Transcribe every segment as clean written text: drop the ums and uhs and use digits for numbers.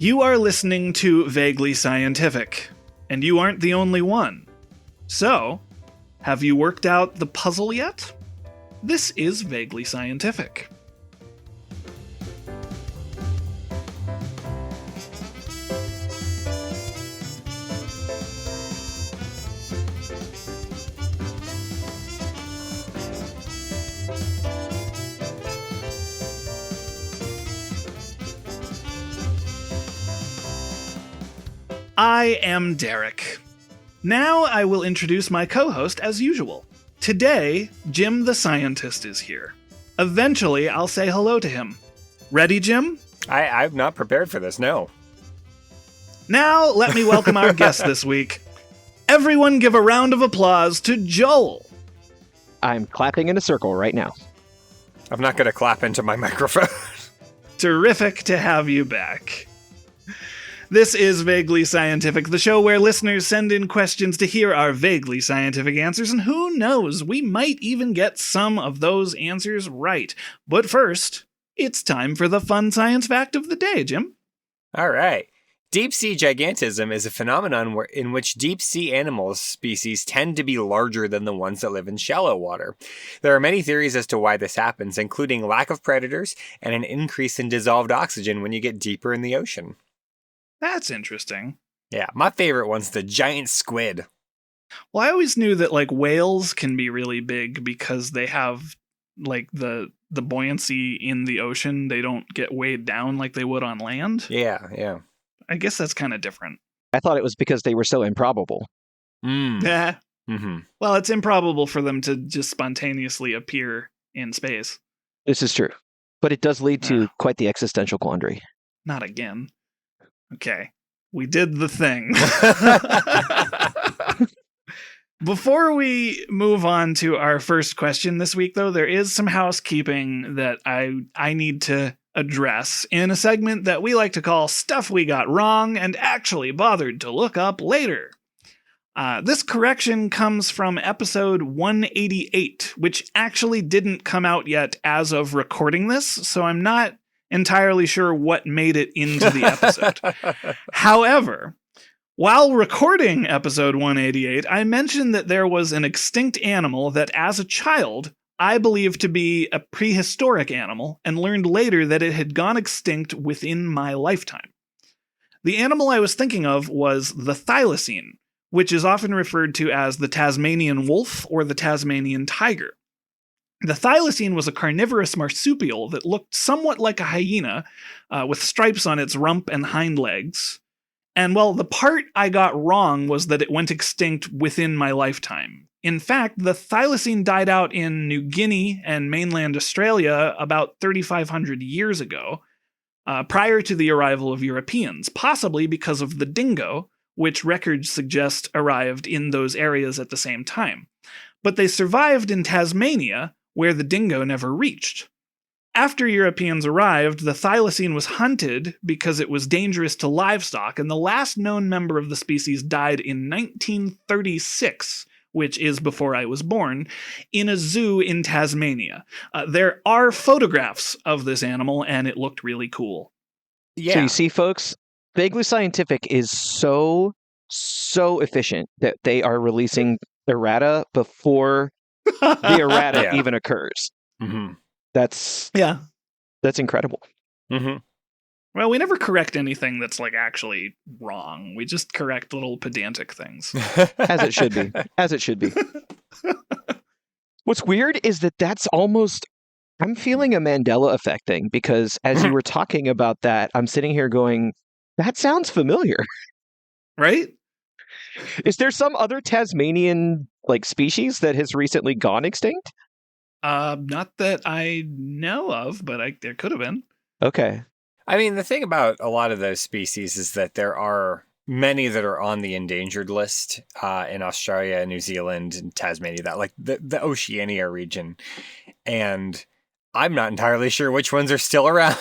You are listening to Vaguely Scientific, and you aren't the only one. So, have you worked out the puzzle yet? This is Vaguely Scientific. I am Derek. Now I will introduce my co-host as usual. Today, Jim the Scientist is here. Eventually, I'll say hello to him. Ready, Jim? I'm not prepared for this, no. Now, let me welcome our guest this week. Everyone give a round of applause to Joel. I'm clapping in a circle right now. I'm not going to clap into my microphone. Terrific to have you back. This is Vaguely Scientific, the show where listeners send in questions to hear our vaguely scientific answers, and who knows, we might even get some of those answers right. But first, it's time for the fun science fact of the day, Jim. All right. Deep-sea gigantism is a phenomenon in which deep-sea animal species tend to be larger than the ones that live in shallow water. There are many theories as to why this happens, including lack of predators and an increase in dissolved oxygen when you get deeper in the ocean. That's interesting. Yeah, my favorite one's the giant squid. Well, I always knew that, whales can be really big because they have, the buoyancy in the ocean. They don't get weighed down like they would on land. Yeah. I guess that's kind of different. I thought it was because they were so improbable. Yeah. Mm-hmm. Well, it's improbable for them to just spontaneously appear in space. This is true. But it does lead to quite the existential quandary. Not again. Okay, we did the thing. Before we move on to our first question this week, though, there is some housekeeping that I need to address in a segment that we like to call Stuff We Got Wrong and Actually Bothered to Look Up Later. This correction comes from episode 188, which actually didn't come out yet as of recording this, so I'm not entirely sure what made it into the episode. However, while recording episode 188, I mentioned that there was an extinct animal that as a child I believed to be a prehistoric animal and learned later that it had gone extinct within my lifetime. The animal I was thinking of was the thylacine, which is often referred to as the Tasmanian wolf or the Tasmanian tiger. The thylacine was a carnivorous marsupial that looked somewhat like a hyena, with stripes on its rump and hind legs. And, well, the part I got wrong was that it went extinct within my lifetime. In fact, the thylacine died out in New Guinea and mainland Australia about 3,500 years ago, prior to the arrival of Europeans, possibly because of the dingo, which records suggest arrived in those areas at the same time. But they survived in Tasmania, where the dingo never reached. After Europeans arrived, the thylacine was hunted because it was dangerous to livestock, and the last known member of the species died in 1936, which is before I was born, in a zoo in Tasmania. There are photographs of this animal, and it looked really cool. Yeah. So you see, folks, Vaguely Scientific is so efficient that they are releasing errata before the errata even occurs. Mm-hmm. That's incredible. Mm-hmm. Well, we never correct anything that's actually wrong. We just correct little pedantic things. As it should be. As it should be. What's weird is that's almost, I'm feeling a Mandela effect thing, because as you were talking about that, I'm sitting here going, that sounds familiar. Right? Is there some other Tasmanian species that has recently gone extinct? Not that I know of, but there could have been. Okay. I mean, the thing about a lot of those species is that there are many that are on the endangered list in Australia, New Zealand, and Tasmania, that the Oceania region. And I'm not entirely sure which ones are still around.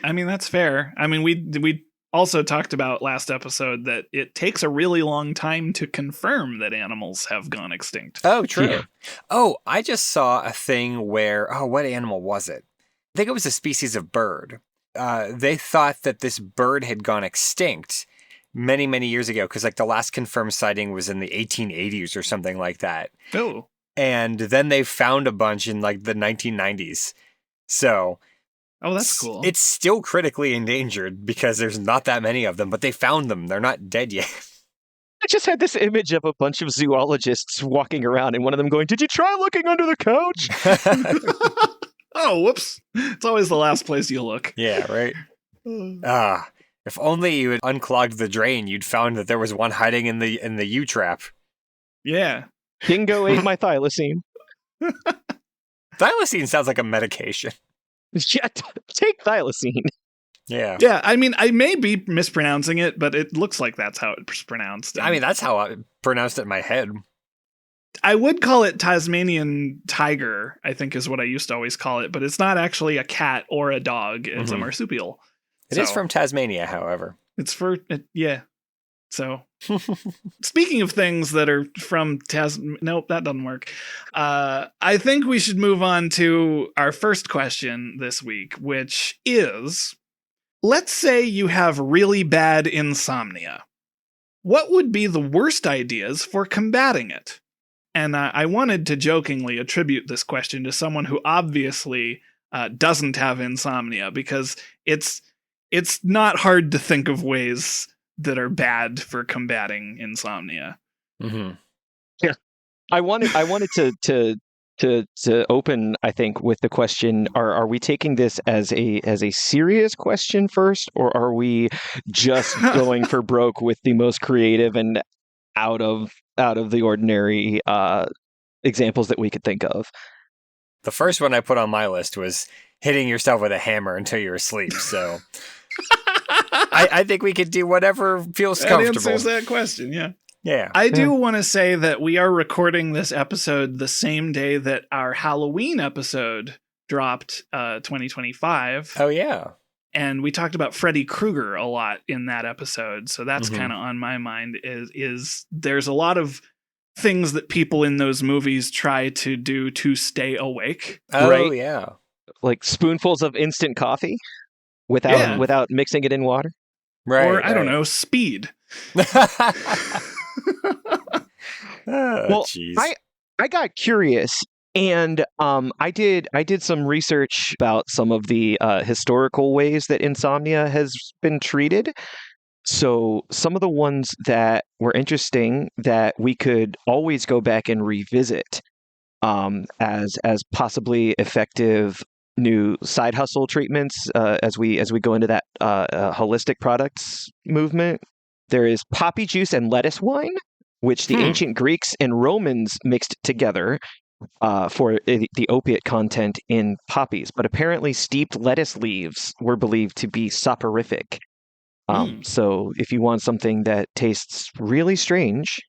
I mean, that's fair. I mean, we also talked about last episode that it takes a really long time to confirm that animals have gone extinct. Oh, true. Yeah. Oh, I just saw a thing where, what animal was it? I think it was a species of bird they thought that this bird had gone extinct many, many years ago, because like the last confirmed sighting was in the 1880s or something like that. Oh. And then they found a bunch in like the 1990s. So that's cool. It's still critically endangered because there's not that many of them, but they found them. They're not dead yet. I just had this image of a bunch of zoologists walking around and one of them going, "Did you try looking under the couch?" Oh, whoops. It's always the last place you look. Yeah, right? If only you had unclogged the drain, you'd found that there was one hiding in the U-trap. Yeah. Dingo ate my thylacine. Thylacine sounds like a medication. Yeah, take thylacine. Yeah. Yeah, I mean, I may be mispronouncing it, but it looks like that's how it's pronounced. I mean, that's how I pronounced it in my head. I would call it Tasmanian tiger, I think is what I used to always call it, but it's not actually a cat or a dog. It's a marsupial. It is from Tasmania, however. It's yeah. So, speaking of things that are from nope, that doesn't work. I think we should move on to our first question this week, which is, let's say you have really bad insomnia. What would be the worst ideas for combating it? And I wanted to jokingly attribute this question to someone who obviously doesn't have insomnia, because it's not hard to think of ways that are bad for combating insomnia. Mm-hmm. Yeah, I wanted to open, I think, with the question: Are we taking this as a serious question first, or are we just going for broke with the most creative and out of the ordinary examples that we could think of? The first one I put on my list was hitting yourself with a hammer until you're asleep. So I think we could do whatever feels comfortable. That answers that question, yeah. Yeah. I do want to say that we are recording this episode the same day that our Halloween episode dropped, 2025. Oh, yeah. And we talked about Freddy Krueger a lot in that episode. So that's kind of on my mind is there's a lot of things that people in those movies try to do to stay awake. Oh, right? yeah. Like spoonfuls of instant coffee without mixing it in water. Right. Or, I don't know, speed. Well, I got curious, and I did some research about some of the historical ways that insomnia has been treated. So some of the ones that were interesting that we could always go back and revisit as possibly effective new side hustle treatments as we go into that holistic products movement. There is poppy juice and lettuce wine, which the ancient Greeks and Romans mixed together for the opiate content in poppies. But apparently steeped lettuce leaves were believed to be soporific. So if you want something that tastes really strange,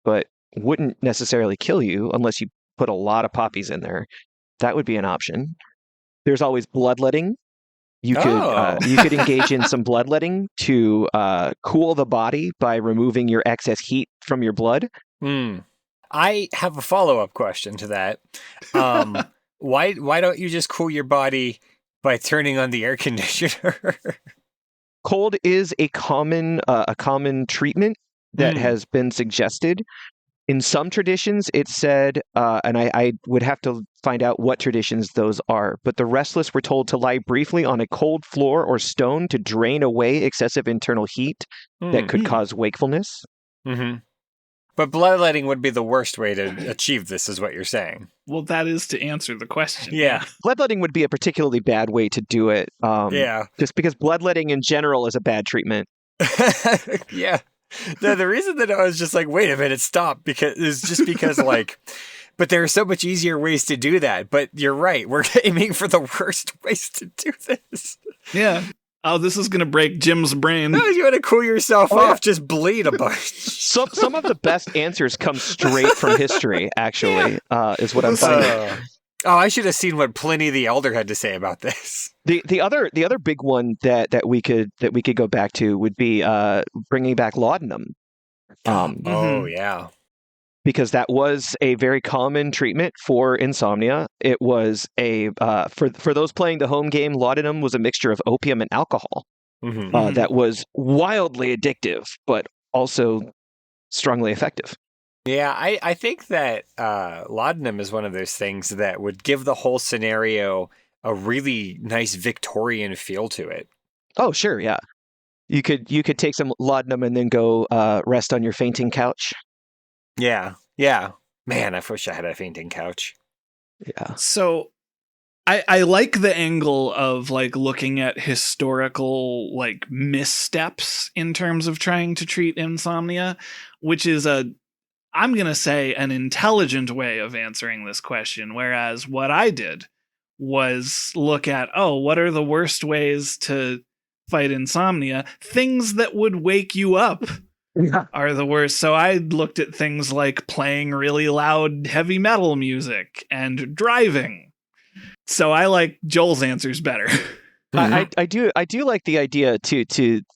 but wouldn't necessarily kill you unless you put a lot of poppies in there, that would be an option. There's always bloodletting. You could engage in some bloodletting to cool the body by removing your excess heat from your blood. I have a follow-up question to that. Why don't you just cool your body by turning on the air conditioner? Cold is a common treatment that has been suggested. In some traditions, it's said, and I would have to find out what traditions those are, but the restless were told to lie briefly on a cold floor or stone to drain away excessive internal heat that could cause wakefulness. Mm-hmm. But bloodletting would be the worst way to achieve this, is what you're saying. Well, that is to answer the question. Yeah. Bloodletting would be a particularly bad way to do it. Just because bloodletting in general is a bad treatment. Yeah. No, the reason that I was just like, wait a minute, stop, because like, but there are so much easier ways to do that. But you're right. We're aiming for the worst ways to do this. Yeah. Oh, this is going to break Jim's brain. No, you want to cool yourself off, just bleed a bunch. Some of the best answers come straight from history, actually, is what I'm finding. I should have seen what Pliny the Elder had to say about this. The other big one that we could go back to would be bringing back laudanum. Oh yeah. because that was a very common treatment for insomnia. It was for those playing the home game, laudanum was a mixture of opium and alcohol that was wildly addictive, but also strongly effective. Yeah, I think that laudanum is one of those things that would give the whole scenario a really nice Victorian feel to it. Oh, sure, yeah. You could take some laudanum and then go rest on your fainting couch. Yeah. Man, I wish I had a fainting couch. Yeah. So I like the angle of like looking at historical like missteps in terms of trying to treat insomnia, which is I'm going to say an intelligent way of answering this question. Whereas what I did was look at, what are the worst ways to fight insomnia? Things that would wake you up are the worst. So I looked at things like playing really loud heavy metal music and driving. So I like Joel's answers better. I do like the idea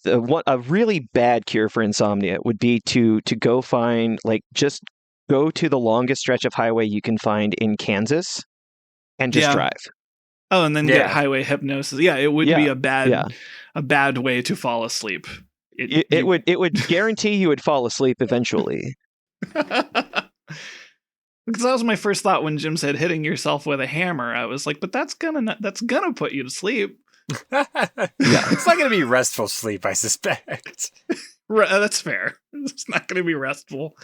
a really bad cure for insomnia would be to go find, like, just go to the longest stretch of highway you can find in Kansas and just drive. Oh, and then get highway hypnosis. Yeah, it would be a bad way to fall asleep. It would guarantee you would fall asleep eventually. Because that was my first thought when Jim said hitting yourself with a hammer. I was like, but that's gonna put you to sleep. It's not gonna be restful sleep, I suspect. That's fair. It's not gonna be restful.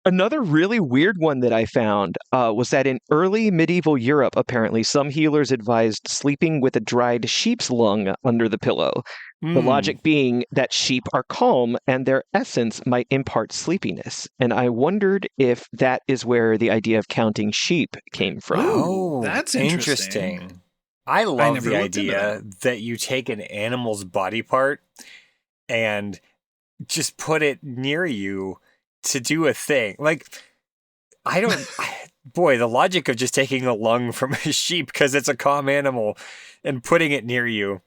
Another really weird one that I found was that in early medieval Europe, apparently, some healers advised sleeping with a dried sheep's lung under the pillow. The logic being that sheep are calm and their essence might impart sleepiness. And I wondered if that is where the idea of counting sheep came from. Oh, that's interesting. I love the idea that you take an animal's body part and just put it near you to do a thing. Like, boy, the logic of just taking a lung from a sheep because it's a calm animal and putting it near you.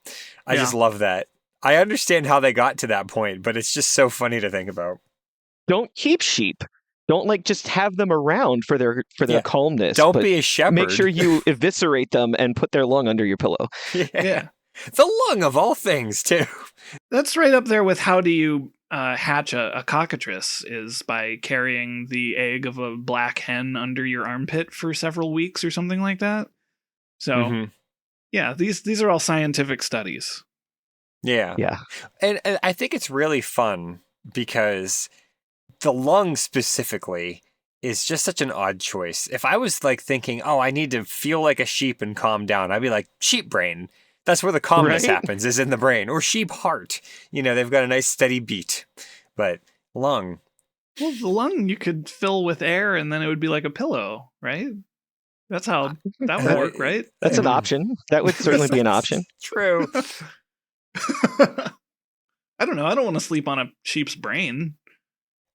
I just love that. I understand how they got to that point, but it's just so funny to think about. Don't keep sheep. Don't just have them around for their calmness. Don't be a shepherd. Make sure you eviscerate them and put their lung under your pillow. Yeah. The lung of all things, too. That's right up there with how do you hatch a cockatrice, is by carrying the egg of a black hen under your armpit for several weeks or something like that. So, yeah, these are all scientific studies. Yeah. And I think it's really fun because the lung specifically is just such an odd choice. If I was like thinking, I need to feel like a sheep and calm down, I'd be like, sheep brain. That's where the calmness happens, is in the brain. Or sheep heart. They've got a nice steady beat. But lung. Well, the lung you could fill with air and then it would be like a pillow, right? That's how that would work, right? That's an option. That would certainly be an option. True. I don't know. I don't want to sleep on a sheep's brain.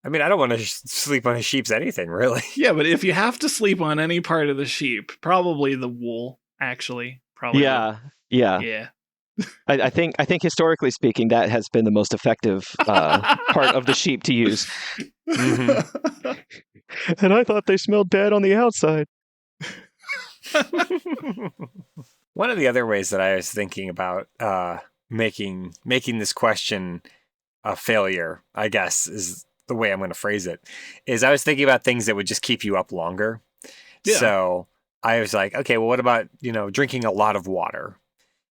I mean, I don't want to sleep on a sheep's anything, really. Yeah, but if you have to sleep on any part of the sheep, probably the wool, actually. Probably. Yeah. I think historically speaking, that has been the most effective part of the sheep to use. And I thought they smelled bad on the outside. One of the other ways that I was thinking about making this question a failure, I guess, is the way I'm going to phrase it, is I was thinking about things that would just keep you up longer. Yeah. So I was like, okay, well, what about, drinking a lot of water?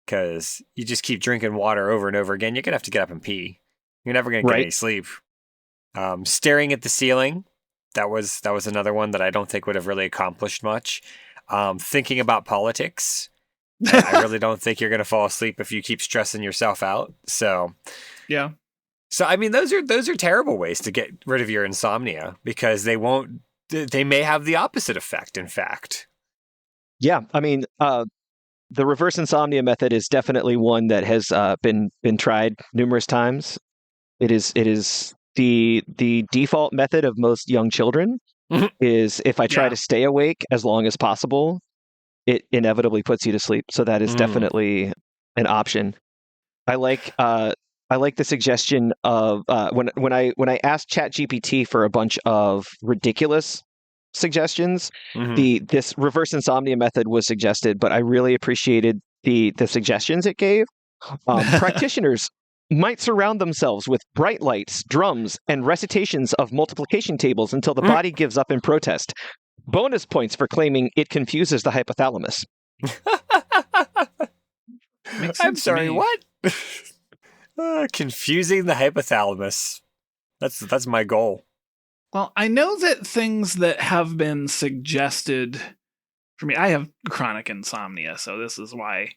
Because you just keep drinking water over and over again, you're going to have to get up and pee. You're never going to get any sleep. Staring at the ceiling, that was another one that I don't think would have really accomplished much. Thinking about politics, I really don't think you're going to fall asleep if you keep stressing yourself out. So, yeah. So, I mean, those are terrible ways to get rid of your insomnia because they may have the opposite effect, in fact. Yeah. I mean, the reverse insomnia method is definitely one that has been tried numerous times. It is the default method of most young children is if I try to stay awake as long as possible, it inevitably puts you to sleep. So that is definitely an option. I like I like the suggestion of when I asked ChatGPT for a bunch of ridiculous suggestions, this reverse insomnia method was suggested, but I really appreciated the suggestions it gave. Practitioners might surround themselves with bright lights, drums, and recitations of multiplication tables until the body gives up in protest. Bonus points for claiming it confuses the hypothalamus. I'm sorry, what? Confusing the hypothalamus. That's my goal. Well, I know that things that have been suggested for me, I have chronic insomnia, so this is why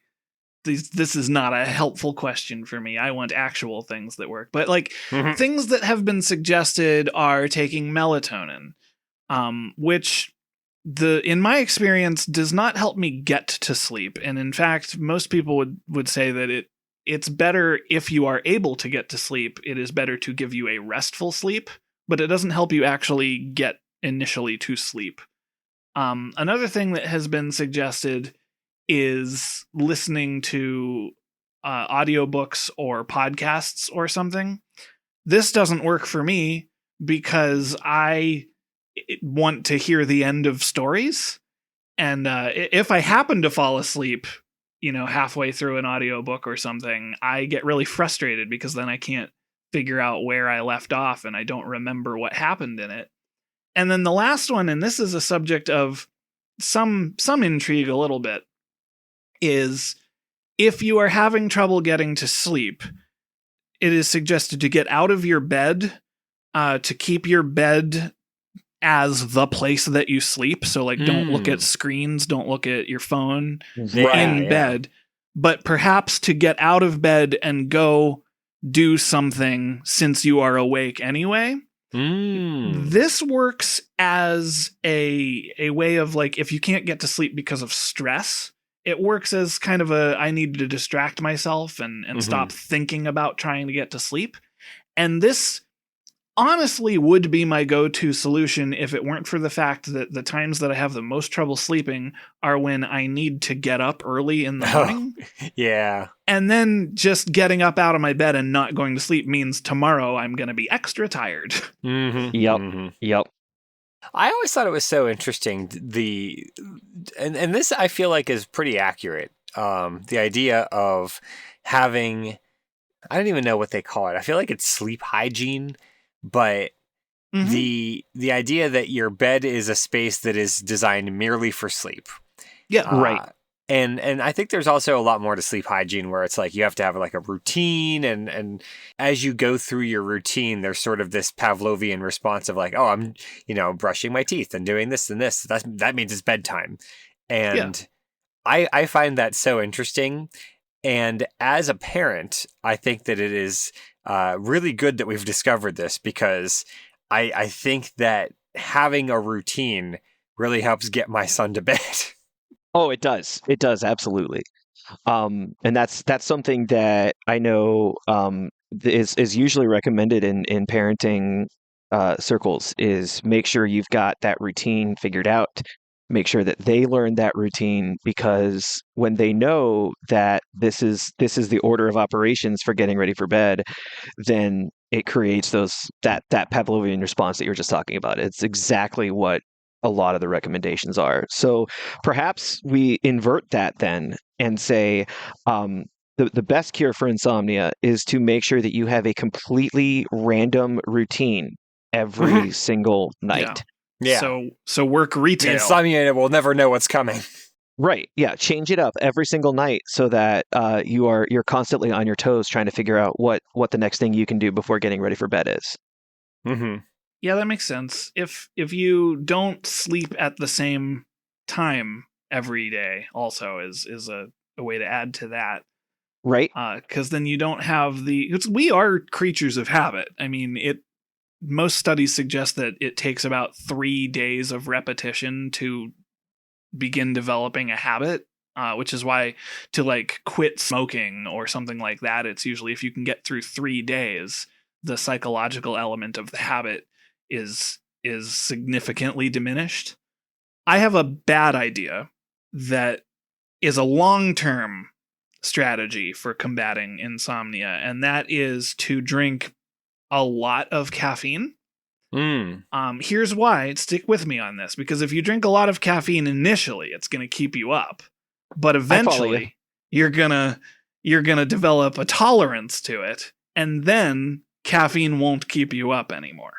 this is not a helpful question for me. I want actual things that work. But like things that have been suggested are taking melatonin, which in my experience does not help me get to sleep. And in fact, most people would say that it's better if you are able to get to sleep. It is better to give you a restful sleep, but it doesn't help you actually get initially to sleep. Another thing that has been suggested is listening to audiobooks or podcasts or something. This doesn't work for me because I want to hear the end of stories. And if I happen to fall asleep, halfway through an audiobook or something, I get really frustrated because then I can't figure out where I left off and I don't remember what happened in it. And then the last one, and this is a subject of some intrigue a little bit, is if you are having trouble getting to sleep, it is suggested to get out of your bed, to keep your bed as the place that you sleep. So like, don't look at screens, don't look at your phone in bed, but perhaps to get out of bed and go do something since you are awake anyway. This works as a way of like, if you can't get to sleep because of stress, it works as kind of I need to distract myself and stop thinking about trying to get to sleep. And this honestly would be my go-to solution if it weren't for the fact that the times that I have the most trouble sleeping are when I need to get up early in the morning. Yeah. And then just getting up out of my bed and not going to sleep means tomorrow I'm going to be extra tired. Yep. I always thought it was so interesting, and this I feel like is pretty accurate. The idea of having, I don't even know what they call it. I feel like it's sleep hygiene, but the idea that your bed is a space that is designed merely for sleep. Yeah, right. And I think there's also a lot more to sleep hygiene where it's like you have to have like a routine, and as you go through your routine, there's sort of this Pavlovian response of like, oh, I'm brushing my teeth and doing this and this. That means it's bedtime, and I find that so interesting. And as a parent, I think that it is really good that we've discovered this, because I think that having a routine really helps get my son to bed. Oh, it does. It does, absolutely. And that's something that I know is usually recommended in parenting circles, is make sure you've got that routine figured out. Make sure that they learn that routine, because when they know that this is the order of operations for getting ready for bed, then it creates that Pavlovian response that you were just talking about. It's exactly what a lot of the recommendations are. So perhaps we invert that then and say the best cure for insomnia is to make sure that you have a completely random routine every single night. Yeah. So work retail. The insomnia will never know what's coming. Right. Yeah. Change it up every single night so that you're constantly on your toes trying to figure out what the next thing you can do before getting ready for bed is. Yeah, that makes sense. If you don't sleep at the same time every day, also is a way to add to that. Right. Because then you don't have we are creatures of habit. I mean, most studies suggest that it takes about 3 days of repetition to begin developing a habit, which is why to like quit smoking or something like that, it's usually if you can get through 3 days, the psychological element of the habit is significantly diminished. I have a bad idea that is a long-term strategy for combating insomnia, and that is to drink a lot of caffeine. Here's why. Stick with me on this, because if you drink a lot of caffeine initially, it's going to keep you up, but eventually you're gonna develop a tolerance to it, and then caffeine won't keep you up anymore.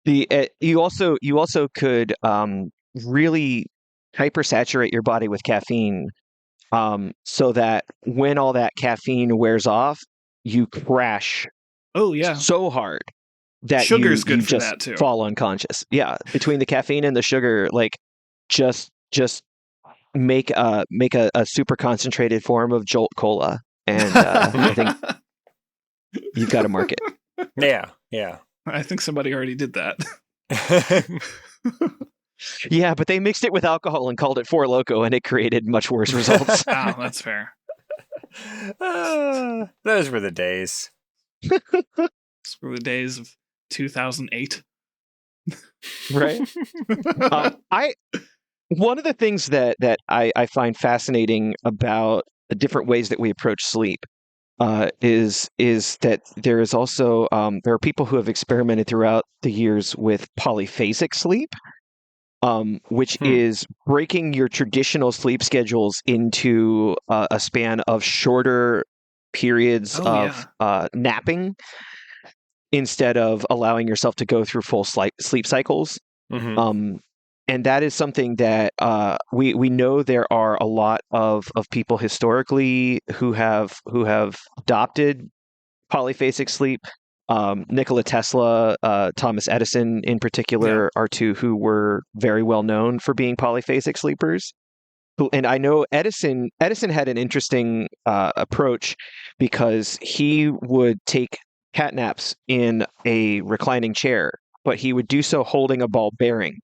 You also could really hypersaturate your body with caffeine, so that when all that caffeine wears off, you crash. Oh yeah, so hard that sugar's good you for just that too. fall unconscious. Yeah, between the caffeine and the sugar, like just make a super concentrated form of Jolt Cola, and I think you've got a market. Yeah. I think somebody already did that. Yeah, but they mixed it with alcohol and called it Four Loko, and it created much worse results. Oh, that's fair. Those were the days. Those were the days of 2008. Right. One of the things that I find fascinating about the different ways that we approach sleep is that there is also there are people who have experimented throughout the years with polyphasic sleep, which is breaking your traditional sleep schedules into a span of shorter periods of napping, instead of allowing yourself to go through full sleep cycles. And that is something that we know there are a lot of people historically who have adopted polyphasic sleep. Nikola Tesla, Thomas Edison in particular are two who were very well known for being polyphasic sleepers. And I know Edison had an interesting approach, because he would take cat naps in a reclining chair, but he would do so holding a ball bearing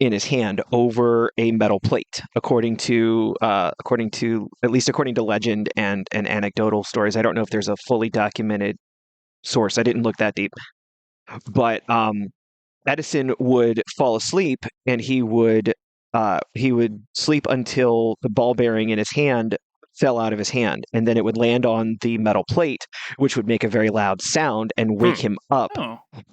in his hand over a metal plate, according to legend and anecdotal stories. I don't know if there's a fully documented source. I didn't look that deep. But Edison would fall asleep, and he would sleep until the ball bearing in his hand fell out of his hand, and then it would land on the metal plate, which would make a very loud sound and wake him up.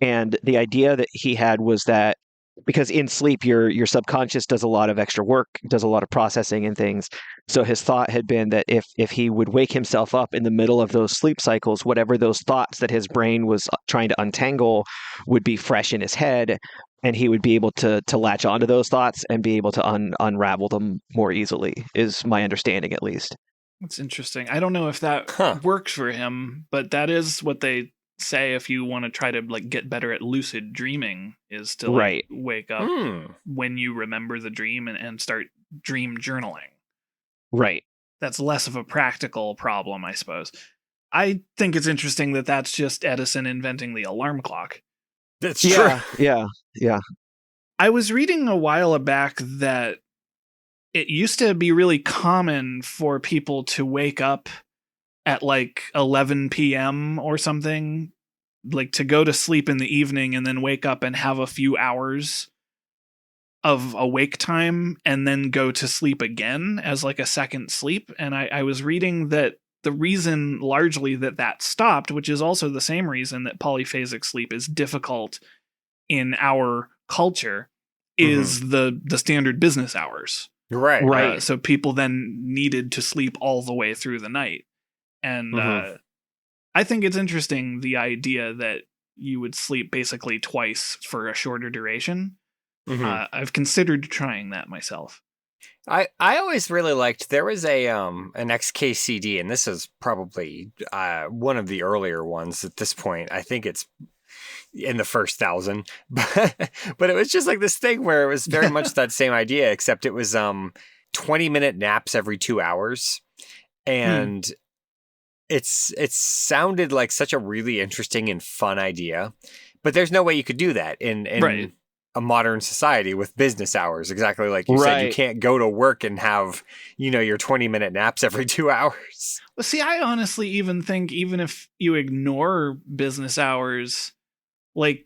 And the idea that he had was that because in sleep your subconscious does a lot of extra work, does a lot of processing and things. So his thought had been that if he would wake himself up in the middle of those sleep cycles, whatever those thoughts that his brain was trying to untangle would be fresh in his head, and he would be able to latch onto those thoughts and be able to unravel them more easily, is my understanding, at least. That's interesting. I don't know if that works for him, but that is what they say if you want to try to get better at lucid dreaming, is to wake up when you remember the dream and start dream journaling. Right. That's less of a practical problem, I suppose. I think it's interesting that that's just Edison inventing the alarm clock. That's true. Yeah. I was reading a while back that it used to be really common for people to wake up at 11 p.m. or something, to go to sleep in the evening and then wake up and have a few hours of awake time and then go to sleep again as a second sleep. And I was reading that the reason largely that stopped, which is also the same reason that polyphasic sleep is difficult in our culture, is the standard business hours. Right. So people then needed to sleep all the way through the night. And I think it's interesting, the idea that you would sleep basically twice for a shorter duration. I've considered trying that myself. I always really liked, there was an XKCD, and this is probably one of the earlier ones at this point. I think it's in the first 1,000, but it was just this thing where it was very much that same idea, except it was 20-minute naps every 2 hours. And it sounded like such a really interesting and fun idea, but there's no way you could do that in a modern society with business hours. Exactly like you said, you can't go to work and have, your 20-minute naps every 2 hours. Well, see, I honestly even think, even if you ignore business hours,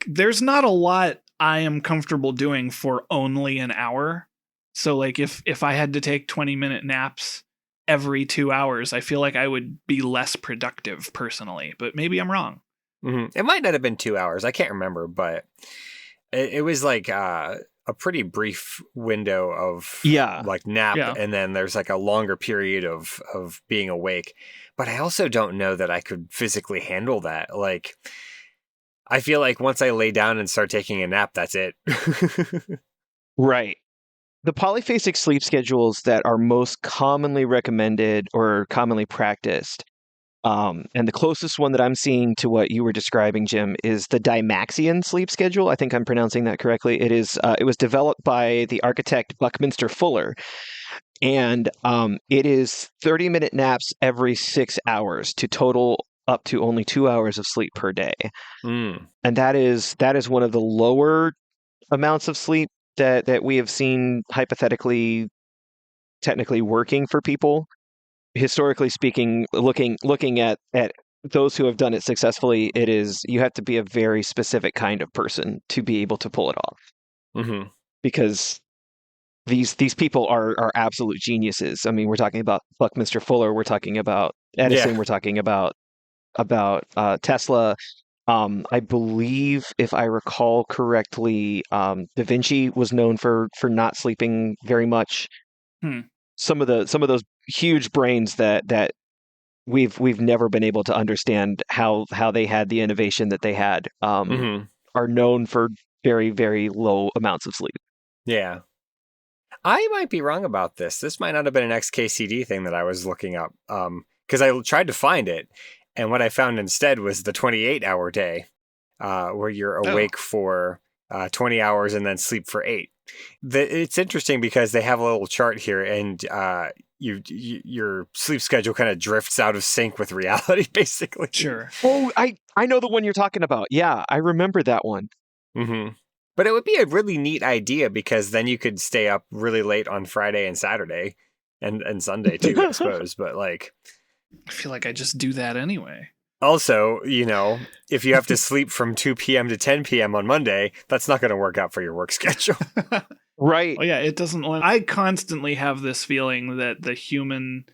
there's not a lot I am comfortable doing for only an hour. So if I had to take 20-minute naps every 2 hours, I feel like I would be less productive personally, but maybe I'm wrong. It might not have been 2 hours. I can't remember, but it was like a pretty brief window of like nap, and then there's like a longer period of being awake. But I also don't know that I could physically handle that. Like, I feel like once I lay down and start taking a nap, that's it. Right. The polyphasic sleep schedules that are most commonly recommended or commonly practiced, and the closest one that I'm seeing to what you were describing, Jim, is the Dymaxion sleep schedule. I think I'm pronouncing that correctly. It was developed by the architect Buckminster Fuller, and it is 30-minute naps every 6 hours to total up to only 2 hours of sleep per day. And that is one of the lower amounts of sleep that we have seen technically working for people. Historically speaking, looking at those who have done it successfully, you have to be a very specific kind of person to be able to pull it off. Because these people are absolute geniuses. I mean, we're talking about Buckminster Fuller, we're talking about Edison, we're talking about Tesla. I believe, if I recall correctly, Da Vinci was known for not sleeping very much. Some of those huge brains that we've never been able to understand how they had the innovation that they had are known for very, very low amounts of sleep. Yeah. I might be wrong about this. This might not have been an XKCD thing that I was looking up, because I tried to find it, and what I found instead was the 28-hour day, where you're awake for 20 hours and then sleep for 8. It's interesting because they have a little chart here, and your sleep schedule kind of drifts out of sync with reality, basically. Sure. Oh, I know the one you're talking about. Yeah, I remember that one. But it would be a really neat idea, because then you could stay up really late on Friday and Saturday and Sunday too, I suppose. But like, I feel like I just do that anyway. Also, if you have to sleep from 2 p.m. to 10 p.m. on Monday, that's not going to work out for your work schedule. Right. Oh, yeah, it doesn't. I constantly have this feeling that the human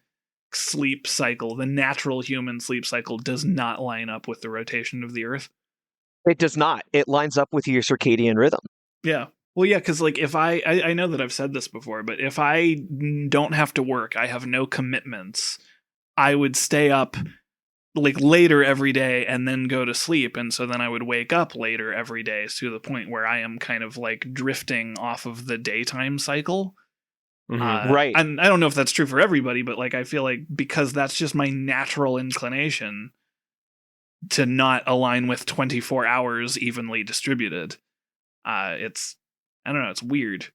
sleep cycle, the natural human sleep cycle, does not line up with the rotation of the Earth. It does not. It lines up with your circadian rhythm. Yeah. Well, yeah, because like if I know that I've said this before, but if I don't have to work, I have no commitments, I would stay up like later every day and then go to sleep, and so then I would wake up later every day to the point where I am kind of like drifting off of the daytime cycle. Right. And I don't know if that's true for everybody, but like I feel like because that's just my natural inclination to not align with 24 hours evenly distributed. It's weird.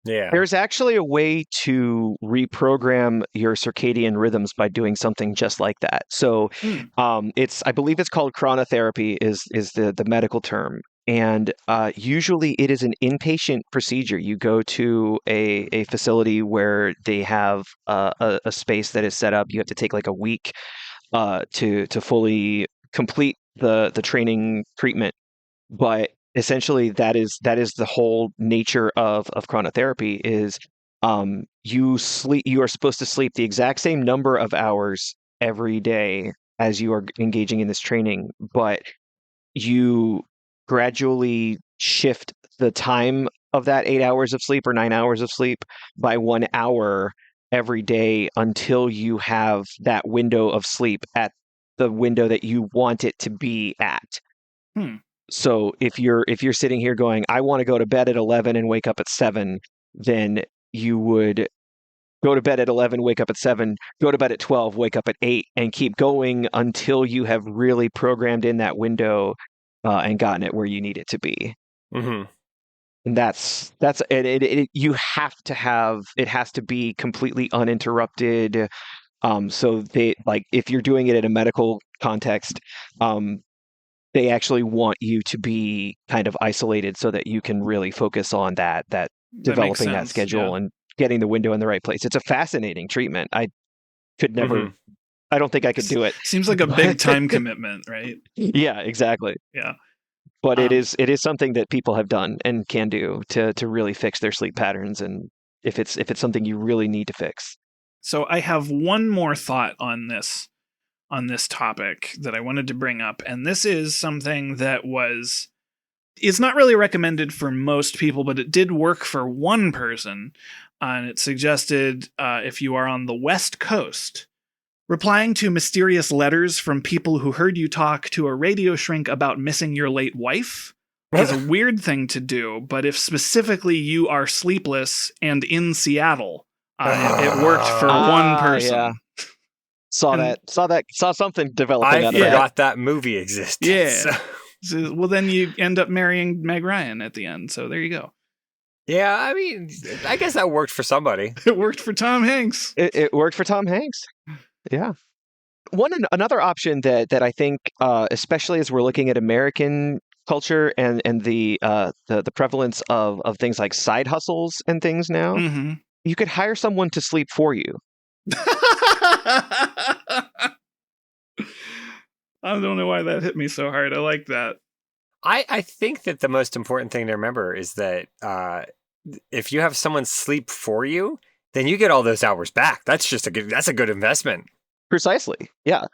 Yeah. There's actually a way to reprogram your circadian rhythms by doing something just like that. So I believe it's called chronotherapy is the medical term. And usually it is an inpatient procedure. You go to a facility where they have a space that is set up. You have to take like a week to fully complete the training treatment. But essentially that is the whole nature of chronotherapy is you are supposed to sleep the exact same number of hours every day as you are engaging in this training, but you gradually shift the time of that 8 hours of sleep or 9 hours of sleep by 1 hour every day until you have that window of sleep at the window that you want it to be at. So if you're sitting here going, I want to go to bed at 11 and wake up at 7, then you would go to bed at 11, wake up at 7, go to bed at 12, wake up at 8, and keep going until you have really programmed in that window and gotten it where you need it to be. And you have to have, it has to be completely uninterrupted. So they, like, if you're doing it in a medical context, they actually want you to be kind of isolated so that you can really focus on that developing that schedule and getting the window in the right place. It's a fascinating treatment. I could never, I don't think I could do it. Seems like a big time commitment, right? Yeah, exactly. Yeah. But it is something that people have done and can do to really fix their sleep patterns, and if it's something you really need to fix. So I have one more thought on this topic that I wanted to bring up, and this is something that it's not really recommended for most people, but it did work for one person, and it suggested if you are on the West Coast, replying to mysterious letters from people who heard you talk to a radio shrink about missing your late wife is a weird thing to do, but if specifically you are sleepless and in Seattle, it worked for one person. Yeah. Saw something developing I out of that. forgot that movie existed. Yeah. So, well, then you end up marrying Meg Ryan at the end, so there you go. Yeah, I mean, I guess that worked for somebody. It worked for Tom Hanks. It worked for Tom Hanks. Yeah. Another option that I think, especially as we're looking at American culture and the prevalence of things like side hustles and things now, Mm-hmm. you could hire someone to sleep for you. I don't know why that hit me so hard. I like that. I think that the most important thing to remember is that if you have someone sleep for you, then you get all those hours back. That's a good investment. Precisely. Yeah.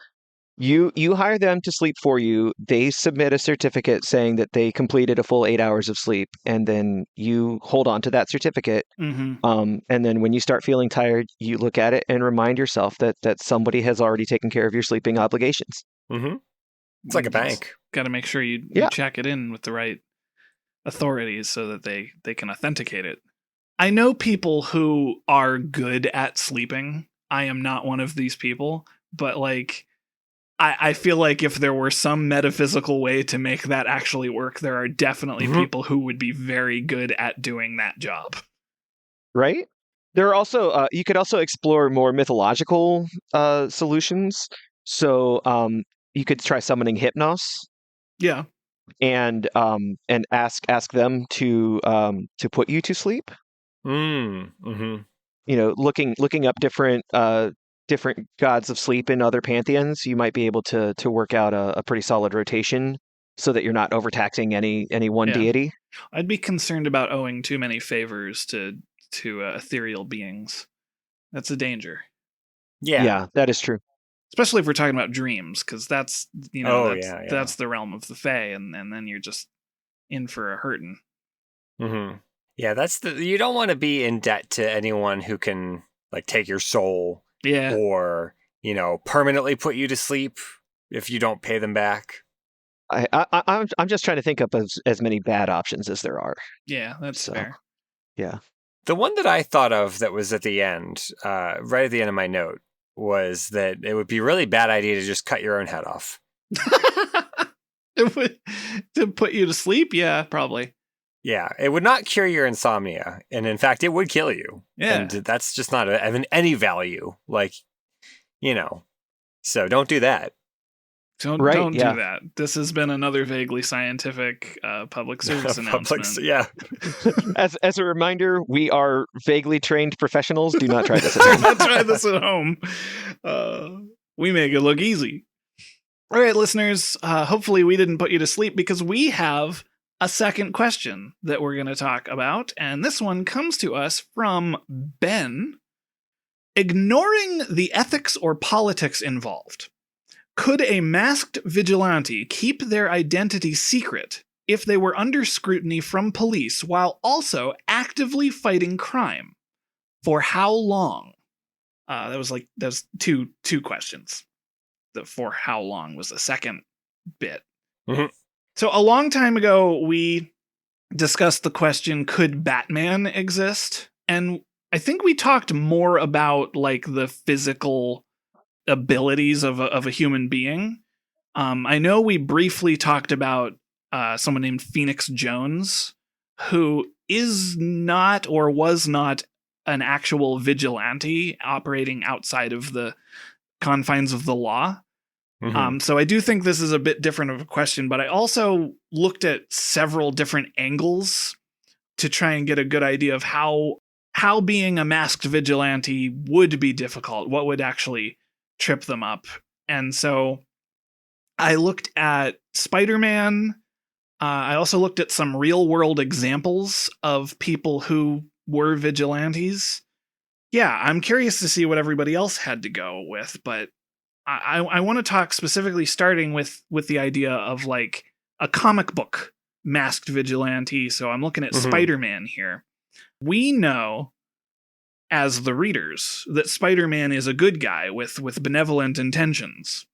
You hire them to sleep for you. They submit a certificate saying that they completed a full 8 hours of sleep, and then you hold on to that certificate. Mm-hmm. And then when you start feeling tired, you look at it and remind yourself that somebody has already taken care of your sleeping obligations. Mm-hmm. It's like a bank. Got to make sure you check it in with the right authorities so that they can authenticate it. I know people who are good at sleeping. I am not one of these people, but like I feel like if there were some metaphysical way to make that actually work, there are definitely people who would be very good at doing that job. Right? There are also you could also explore more mythological solutions. So you could try summoning Hypnos. Yeah. And ask them to put you to sleep. Mm-hmm. You know, looking up different gods of sleep in other pantheons, you might be able to work out a pretty solid rotation so that you're not overtaxing any one deity. I'd be concerned about owing too many favors to ethereal beings. That's a danger. Yeah, that is true. Especially if we're talking about dreams, because that's that's the realm of the Fae, and then you're just in for a hurting. Mm-hmm. Yeah, you don't want to be in debt to anyone who can like take your soul, or permanently put you to sleep if you don't pay them back. I'm just trying to think of as many bad options as there are. Yeah, that's fair. Yeah, the one that I thought of that was at the end, right at the end of my note, was that it would be a really bad idea to just cut your own head off. It would, to put you to sleep? Yeah, probably. Yeah, it would not cure your insomnia. And in fact, it would kill you. Yeah. And that's just not of any value. Like, so don't do that. Don't do that. This has been another vaguely scientific public service announcement. Yeah. As a reminder, we are vaguely trained professionals. Do not try this at home. Do not try this at home. We make it look easy. All right, listeners. Hopefully we didn't put you to sleep, because we have a second question that we're going to talk about. And this one comes to us from Ben. Ignoring the ethics or politics involved, could a masked vigilante keep their identity secret if they were under scrutiny from police while also actively fighting crime? For how long? That's two questions. The for how long was the second bit. Mm-hmm. So a long time ago, we discussed the question, could Batman exist? And I think we talked more about like the physical abilities of a human being. I know we briefly talked about someone named Phoenix Jones, who is not or was not an actual vigilante operating outside of the confines of the law. Mm-hmm. So I do think this is a bit different of a question, but I also looked at several different angles to try and get a good idea of how being a masked vigilante would be difficult, what would actually trip them up. And so I looked at Spider-Man. I also looked at some real world examples of people who were vigilantes. Yeah, I'm curious to see what everybody else had to go with, but I want to talk specifically starting with the idea of like a comic book masked vigilante. So I'm looking at Spider-Man here. We know as the readers that Spider-Man is a good guy with benevolent intentions.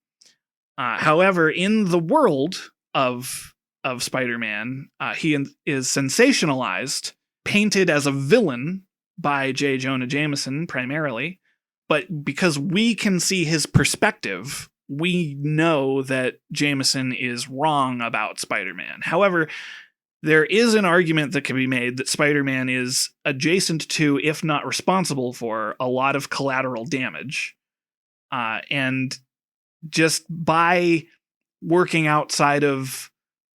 However, in the world of Spider-Man, he is sensationalized, painted as a villain by J. Jonah Jameson primarily, but because we can see his perspective, we know that Jameson is wrong about Spider-Man. However, there is an argument that can be made that Spider-Man is adjacent to, if not responsible for, a lot of collateral damage. And just by working outside of,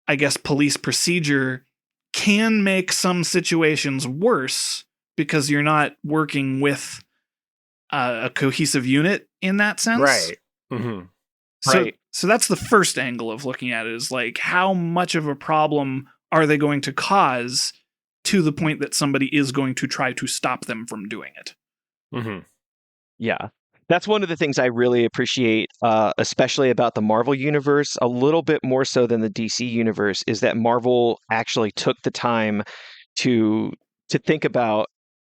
I guess, police procedure can make some situations worse because you're not working with a cohesive unit in that sense. Right. Mm-hmm. So that's the first angle of looking at it, is like, how much of a problem are they going to cause to the point that somebody is going to try to stop them from doing it? Mm-hmm. Yeah. That's one of the things I really appreciate, especially about the Marvel universe, a little bit more so than the DC universe, is that Marvel actually took the time to think about,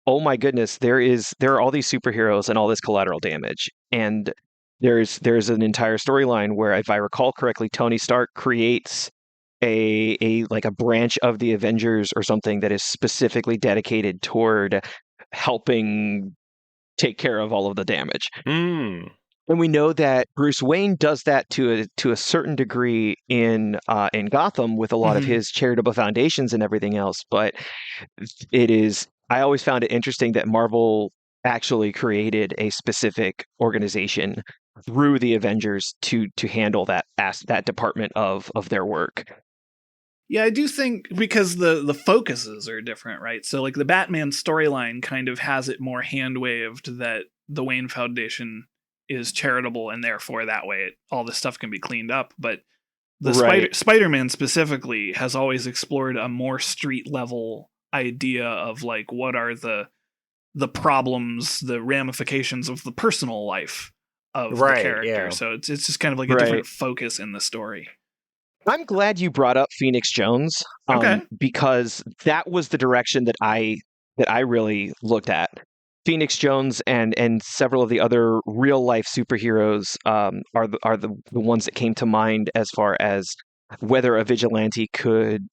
oh my goodness, there are all these superheroes and all this collateral damage. And there's an entire storyline where, if I recall correctly, Tony Stark creates a like a branch of the Avengers or something that is specifically dedicated toward helping take care of all of the damage. Mm. And we know that Bruce Wayne does that to a certain degree in Gotham with a lot of his charitable foundations and everything else. But I always found it interesting that Marvel actually created a specific organization through the Avengers to handle that department of their work. Yeah, I do think because the focuses are different, right? So like the Batman storyline kind of has it more hand-waved that the Wayne Foundation is charitable and therefore that way all this stuff can be cleaned up. But the Spider-Man specifically has always explored a more street level idea of like, what are the problems, the ramifications of the personal life of the character. Yeah. So it's just kind of like a different focus in the story. I'm glad you brought up Phoenix Jones, because that was the direction that I really looked at. Phoenix Jones and several of the other real life superheroes are the ones that came to mind as far as whether a vigilante could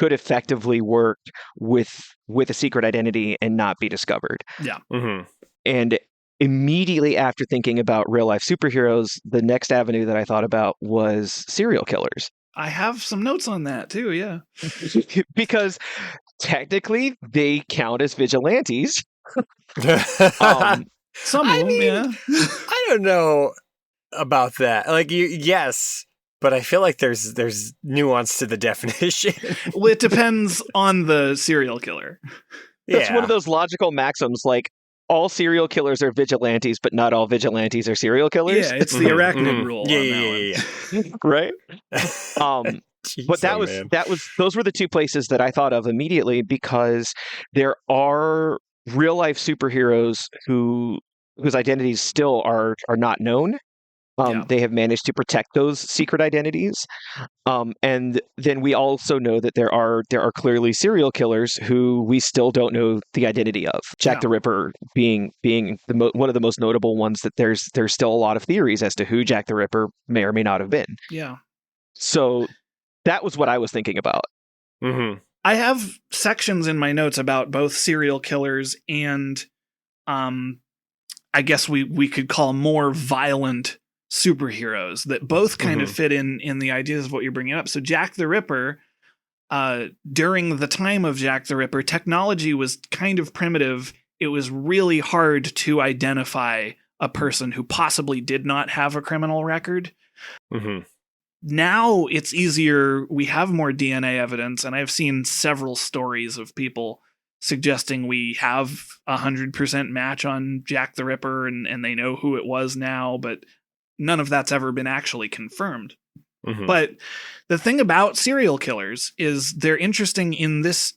effectively work with a secret identity and not be discovered. Yeah. Mm-hmm. And immediately after thinking about real life superheroes, the next avenue that I thought about was serial killers. I have some notes on that too, yeah. Because technically they count as vigilantes. Some of them, yeah. I don't know about that. Like, yes, but I feel like there's nuance to the definition. Well, it depends on the serial killer. That's one of those logical maxims, like, all serial killers are vigilantes, but not all vigilantes are serial killers. Yeah, it's the arachnid rule. Yeah. Right? But those were the two places that I thought of immediately, because there are real life superheroes whose identities still are not known. They have managed to protect those secret identities. And then we also know that there are clearly serial killers who we still don't know the identity of. Jack the Ripper being one of the most notable ones, that there's still a lot of theories as to who Jack the Ripper may or may not have been. Yeah. So that was what I was thinking about. Mm-hmm. I have sections in my notes about both serial killers and I guess we could call more violent superheroes that both kind of fit in the ideas of what you're bringing up. So Jack the Ripper, during the time of Jack the Ripper, technology was kind of primitive. It was really hard to identify a person who possibly did not have a criminal record. Mm-hmm. Now it's easier. We have more DNA evidence, and I've seen several stories of people suggesting we have 100% match on Jack the Ripper and they know who it was now, but none of that's ever been actually confirmed. Mm-hmm. But the thing about serial killers is they're interesting in this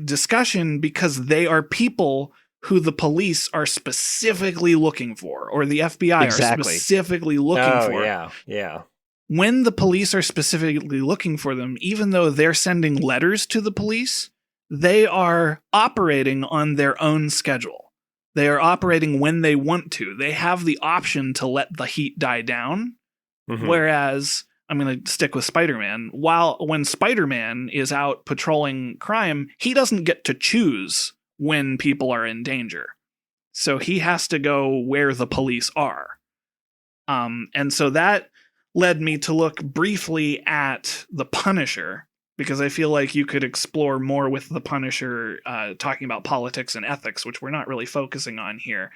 discussion because they are people who the police are specifically looking for, or the FBI are specifically looking for. Yeah. When the police are specifically looking for them, even though they're sending letters to the police, they are operating on their own schedule. They are operating when they want to. They have the option to let the heat die down. Mm-hmm. Whereas, I'm going to stick with Spider-Man. When Spider-Man is out patrolling crime, he doesn't get to choose when people are in danger. So he has to go where the police are. And so that led me to look briefly at the Punisher, because I feel like you could explore more with the Punisher, talking about politics and ethics, which we're not really focusing on here.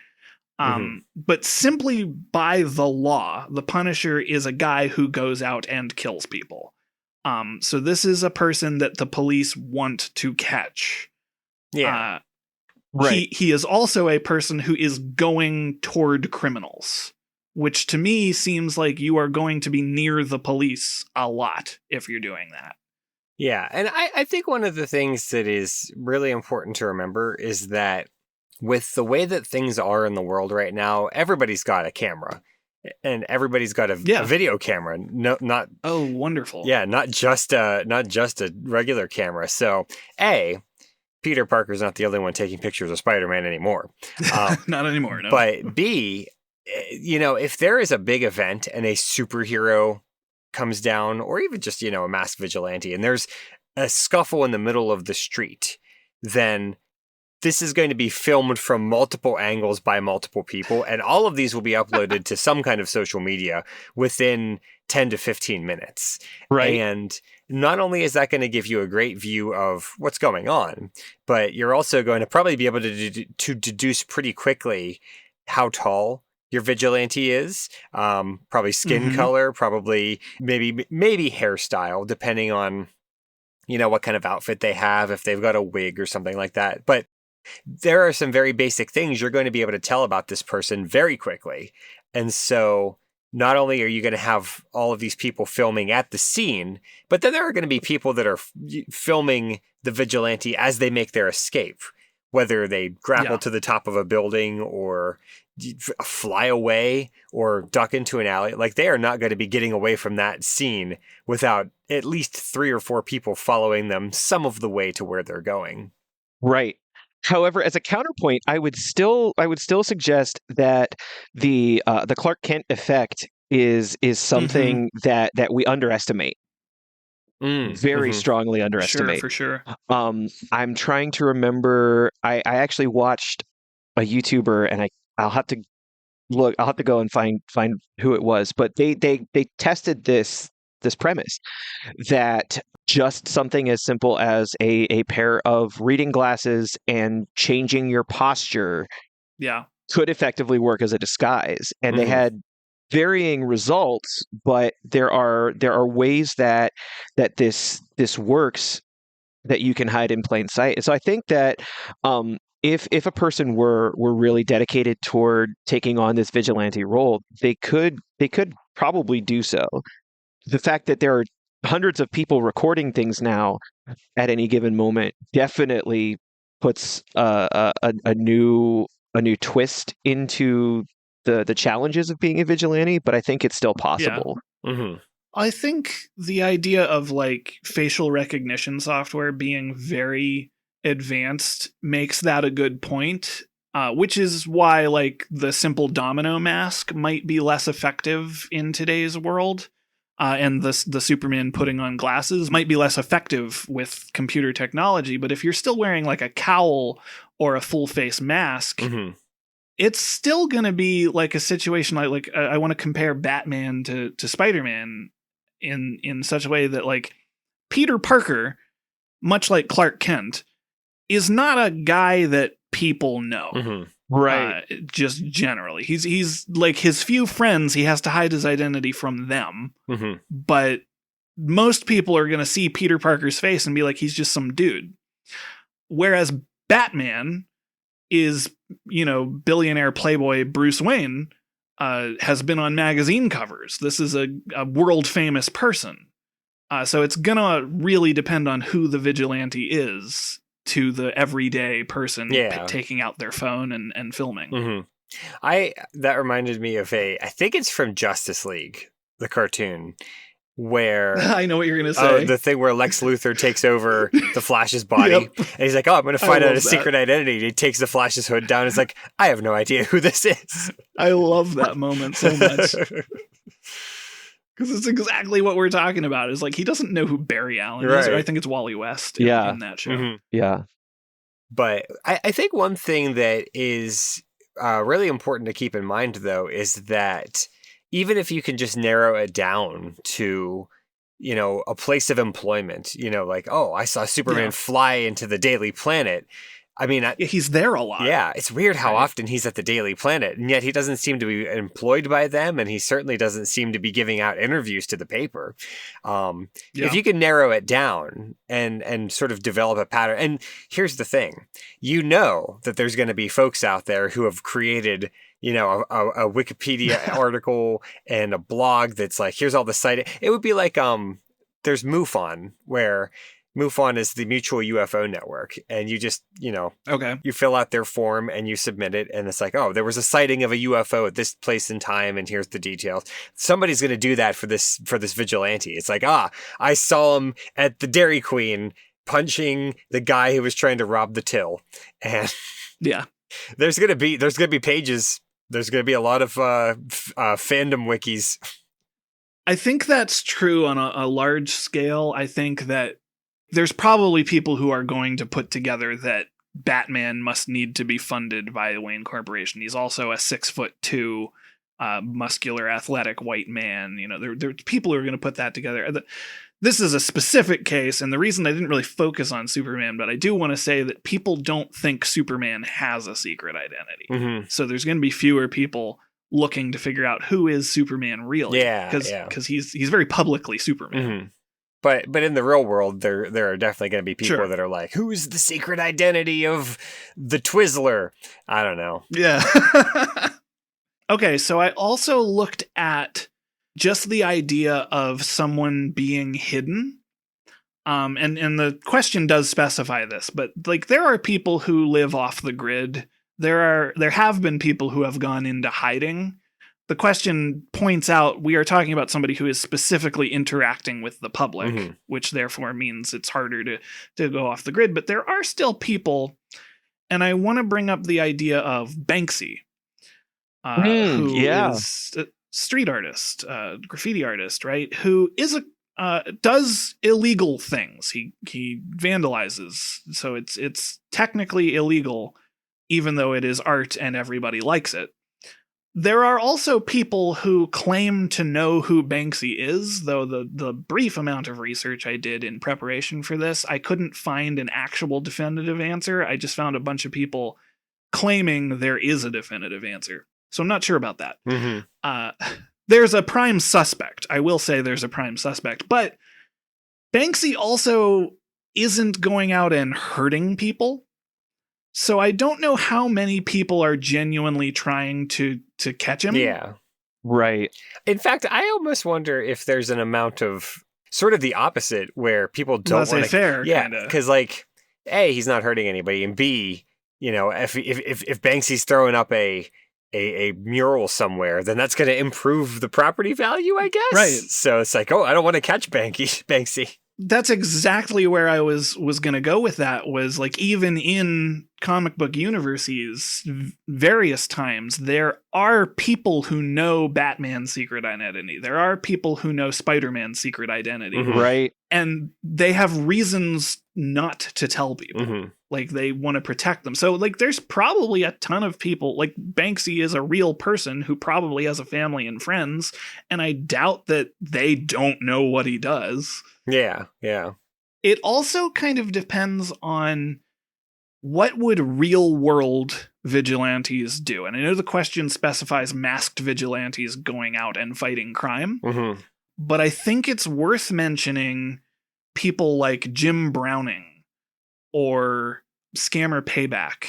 But simply by the law, the Punisher is a guy who goes out and kills people. So this is a person that the police want to catch. Yeah. Right. He is also a person who is going toward criminals, which to me seems like you are going to be near the police a lot if you're doing that. Yeah, and I think one of the things that is really important to remember is that with the way that things are in the world right now, everybody's got a camera, and everybody's got a video camera. No, not wonderful. Yeah, not just a regular camera. So, Peter Parker's not the only one taking pictures of Spider-Man anymore. Not anymore. No. But B, if there is a big event and a superhero comes down, or even just, a masked vigilante, and there's a scuffle in the middle of the street, then this is going to be filmed from multiple angles by multiple people, and all of these will be uploaded to some kind of social media within 10 to 15 minutes. Right. And not only is that going to give you a great view of what's going on, but you're also going to probably be able to deduce pretty quickly how tall your vigilante is, probably skin color, probably maybe hairstyle, depending on, what kind of outfit they have, if they've got a wig or something like that. But there are some very basic things you're going to be able to tell about this person very quickly. And so not only are you going to have all of these people filming at the scene, but then there are going to be people that are filming the vigilante as they make their escape, whether they grapple to the top of a building or fly away or duck into an alley. Like, they are not going to be getting away from that scene without at least 3 or 4 people following them some of the way to where they're going. Right. However, as a counterpoint, I would still suggest that the Clark Kent effect is something that we underestimate. Very strongly underestimate. For sure. I'm trying to remember. I actually watched a YouTuber, and I'll have to look. I'll have to go and find who it was. But they tested this premise that just something as simple as a pair of reading glasses and changing your posture could effectively work as a disguise. And they had varying results, but there are ways that this works that you can hide in plain sight. And so I think that if a person were really dedicated toward taking on this vigilante role, they could probably do so. The fact that there are hundreds of people recording things now at any given moment definitely puts a new twist into the challenges of being a vigilante, but I think it's still possible. Yeah. I think the idea of like facial recognition software being very advanced makes that a good point, which is why like the simple domino mask might be less effective in today's world. And the Superman putting on glasses might be less effective with computer technology. But if you're still wearing like a cowl or a full face mask, it's still going to be like a situation like I want to compare Batman to Spider-Man in such a way that like Peter Parker, much like Clark Kent, is not a guy that people know. Right. Just generally. He's like his few friends, he has to hide his identity from them. But most people are going to see Peter Parker's face and be like, he's just some dude. Whereas Batman is, billionaire playboy Bruce Wayne, has been on magazine covers. This is a world famous person. So it's going to really depend on who the vigilante is to the everyday person Yeah. taking out their phone and filming. That reminded me of I think it's from Justice League, the cartoon, where I know what you're going to say. the thing where Lex Luthor takes over the Flash's body, Yep. and he's like, "Oh, I'm going to find out his that. secret identity." And he takes the Flash's hood down. It's like, I have no idea who this is. I love that moment so much. Because it's exactly what we're talking about. Is like, he doesn't know who Barry Allen is. Or I think it's Wally West in that show. Yeah. But I think one thing that is really important to keep in mind, though, is that even if you can just narrow it down to, a place of employment, like, oh, I saw Superman fly into the Daily Planet. I mean, he's there a lot. Yeah, it's weird how often he's at the Daily Planet, and yet he doesn't seem to be employed by them, and he certainly doesn't seem to be giving out interviews to the paper. If you can narrow it down and sort of develop a pattern, and here's the thing, that there's going to be folks out there who have created, a Wikipedia article and a blog that's like, here's all the site. It would be like, there's MUFON, where MUFON is the Mutual UFO Network, and you just, you fill out their form and you submit it, and it's like, oh, there was a sighting of a UFO at this place and time, and here's the details. Somebody's going to do that for this vigilante. It's like, I saw him at the Dairy Queen punching the guy who was trying to rob the till, and there's going to be pages. There's going to be a lot of fandom wikis. I think that's true on a large scale. I think that there's probably people who are going to put together that Batman must need to be funded by the Wayne Corporation. He's also a 6'2", muscular, athletic white man. There are people who are going to put that together. This is a specific case, and the reason I didn't really focus on Superman, but I do want to say that people don't think Superman has a secret identity. So there's going to be fewer people looking to figure out who is Superman really. Because he's very publicly Superman. But in the real world, there are definitely going to be people that are like, who's the secret identity of the Twizzler? I don't know. Yeah. Okay, so I also looked at just the idea of someone being hidden. And the question does specify this, but like there are people who live off the grid. There have been people who have gone into hiding. The question points out we are talking about somebody who is specifically interacting with the public, which therefore means it's harder to go off the grid. But there are still people, and I want to bring up the idea of Banksy, who is a street artist, graffiti artist, right? Who is does illegal things. He vandalizes, so it's technically illegal, even though it is art and everybody likes it. There are also people who claim to know who Banksy is, though the brief amount of research I did in preparation for this, I couldn't find an actual definitive answer. I just found a bunch of people claiming there is a definitive answer. So I'm not sure about that. There's a prime suspect. I will say there's a prime suspect, but Banksy also isn't going out and hurting people. So I don't know how many people are genuinely trying to catch him. Yeah. Right. In fact, I almost wonder if there's an amount of sort of the opposite where people don't want to... fair, yeah, kinda. Because like, A, he's not hurting anybody, and B, if Banksy's throwing up a mural somewhere, then that's going to improve the property value, I guess. Right. So it's like, I don't want to catch Banksy. That's exactly where I was going to go with that, was like, even in comic book universes, various times, there are people who know Batman's secret identity. There are people who know Spider-Man's secret identity. Right. And they have reasons not to tell people. Like, they want to protect them. So, like, there's probably a ton of people, like, Banksy is a real person who probably has a family and friends, and I doubt that they don't know what he does. Yeah. It also kind of depends on what would real world vigilantes do. And I know the question specifies masked vigilantes going out and fighting crime, but I think it's worth mentioning people like Jim Browning or Scammer Payback.